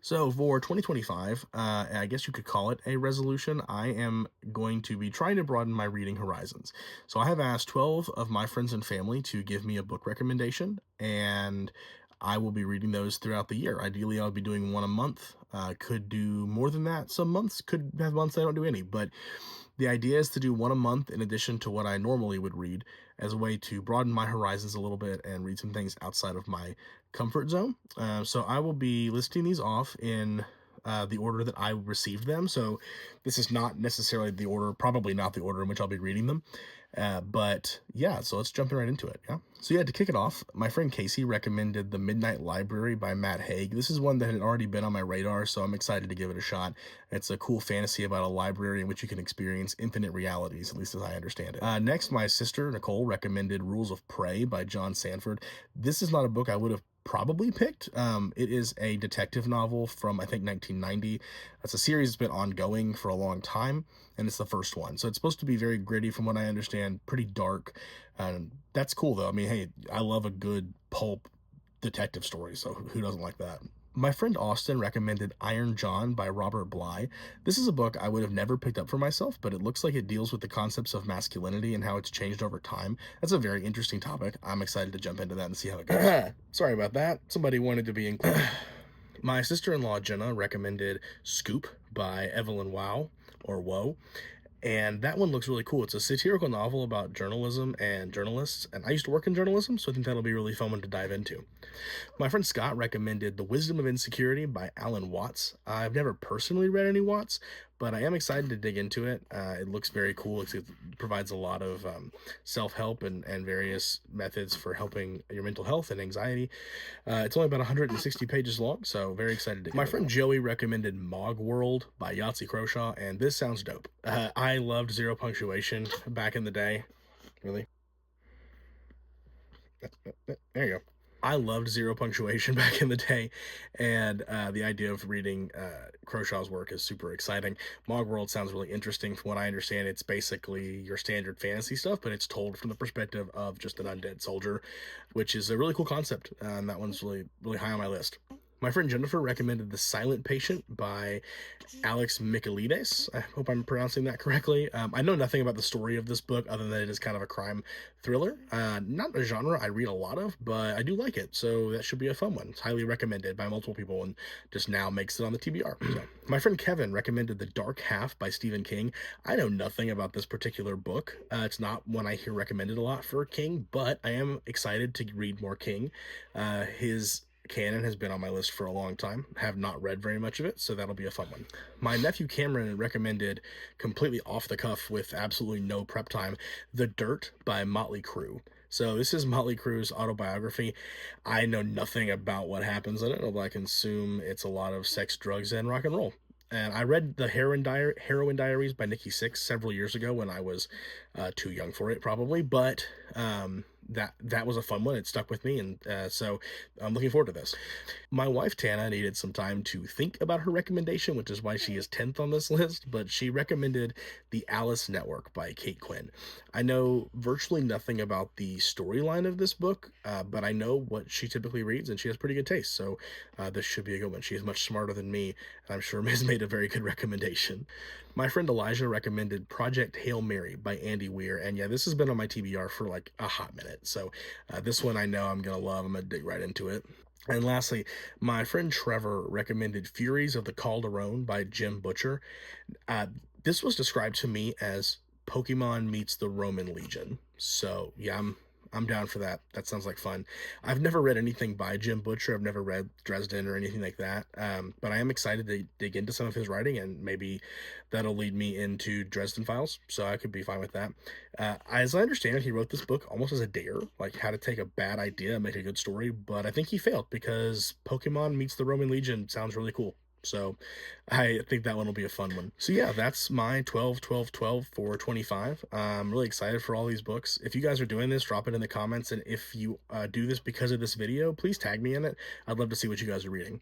So for 2025, I guess you could call it a resolution. I am going to be trying to broaden my reading horizons. So I have asked 12 of my friends and family to give me a book recommendation, and I will be reading those throughout the year. Ideally, I'll be doing one a month. Could do more than that. Some months could have months I don't do any, but the idea is to do one a month in addition to what I normally would read as a way to broaden my horizons a little bit and read some things outside of my comfort zone. So I will be listing these off in the order that I received them. So this is not necessarily the order, probably not the order in which I'll be reading them. But yeah, so let's jump right into it. Yeah. So yeah, to kick it off, my friend Casey recommended The Midnight Library by Matt Haig. This is one that had already been on my radar, so I'm excited to give it a shot. It's a cool fantasy about a library in which you can experience infinite realities, at least as I understand it. Next, my sister Nicole recommended Rules of Prey by John Sanford. This is not a book I would have probably picked. It is a detective novel from I think 1990. It's a series that's been ongoing for a long time, and it's the first one. So it's supposed to be very gritty, from what I understand, pretty dark. That's cool though. I mean, hey, I love a good pulp detective story, so who doesn't like that? My friend Austin recommended Iron John by Robert Bly. This is a book I would have never picked up for myself, but it looks like it deals with the concepts of masculinity and how it's changed over time. That's a very interesting topic. I'm excited to jump into that and see how it goes. Sorry about that. Somebody wanted to be included. My sister-in-law Jenna recommended Scoop by Evelyn Wow or Woe, and that one looks really cool. It's a satirical novel about journalism and journalists, and I used to work in journalism, so I think that'll be a really fun one to dive into. My friend Scott recommended The Wisdom of Insecurity by Alan Watts. I've never personally read any Watts, but I am excited to dig into it. It looks very cool. It provides a lot of self-help and various methods for helping your mental health and anxiety. It's only about 160 pages long, so very excited to. My friend Joey recommended Mog World by Yahtzee Croshaw, and this sounds dope. I loved Zero Punctuation back in the day. Really? There you go. I loved Zero Punctuation back in the day, and the idea of reading Crowshaw's work is super exciting. Mog World sounds really interesting. From what I understand, it's basically your standard fantasy stuff, but it's told from the perspective of just an undead soldier, which is a really cool concept, and that one's really high on my list. My friend Jennifer recommended The Silent Patient by Alex Michaelides. I hope I'm pronouncing that correctly. I know nothing about the story of this book other than it is kind of a crime thriller. Not a genre I read a lot of, but I do like it, so that should be a fun one. It's highly recommended by multiple people and just now makes it on the TBR. So, my friend Kevin recommended The Dark Half by Stephen King. I know nothing about this particular book. It's not one I hear recommended a lot for King, but I am excited to read more King. His canon has been on my list for a long time. Have not read very much of it, so that'll be a fun one. My nephew Cameron recommended, completely off the cuff with absolutely no prep time, The Dirt by Motley Crue. So this is Motley Crue's autobiography. I know nothing about what happens in it, although I can assume it's a lot of sex, drugs, and rock and roll. And I read the Heroin Diaries by Nikki Sixx several years ago when I was too young for it, probably. But that was a fun one. It stuck with me, and so I'm looking forward to this. My wife Tana needed some time to think about her recommendation, which is why she is 10th on this list. But she recommended The Alice Network by Kate Quinn. I know virtually nothing about the storyline of this book, but I know what she typically reads, and she has pretty good taste. So this should be a good one. She is much smarter than me, and I'm sure has made a very good recommendation. My friend Elijah recommended Project Hail Mary by Andy Weir, and yeah, this has been on my TBR for like a hot minute. So this one I know I'm gonna love. I'm gonna dig right into it. And lastly, my friend Trevor recommended Furies of the Calderon by Jim Butcher. Uh, this was described to me as Pokemon meets the Roman Legion. So yeah, I'm down for that. That sounds like fun. I've never read anything by Jim Butcher. I've never read Dresden or anything like that. But I am excited to dig into some of his writing, and maybe that'll lead me into Dresden Files. So I could be fine with that. As I understand it, he wrote this book almost as a dare, like how to take a bad idea and make a good story. But I think he failed because Pokemon meets the Roman Legion sounds really cool. So I think that one will be a fun one. So yeah, that's my 12, 12, 12 for 25. I'm really excited for all these books. If you guys are doing this, drop it in the comments. And if you do this because of this video, please tag me in it. I'd love to see what you guys are reading.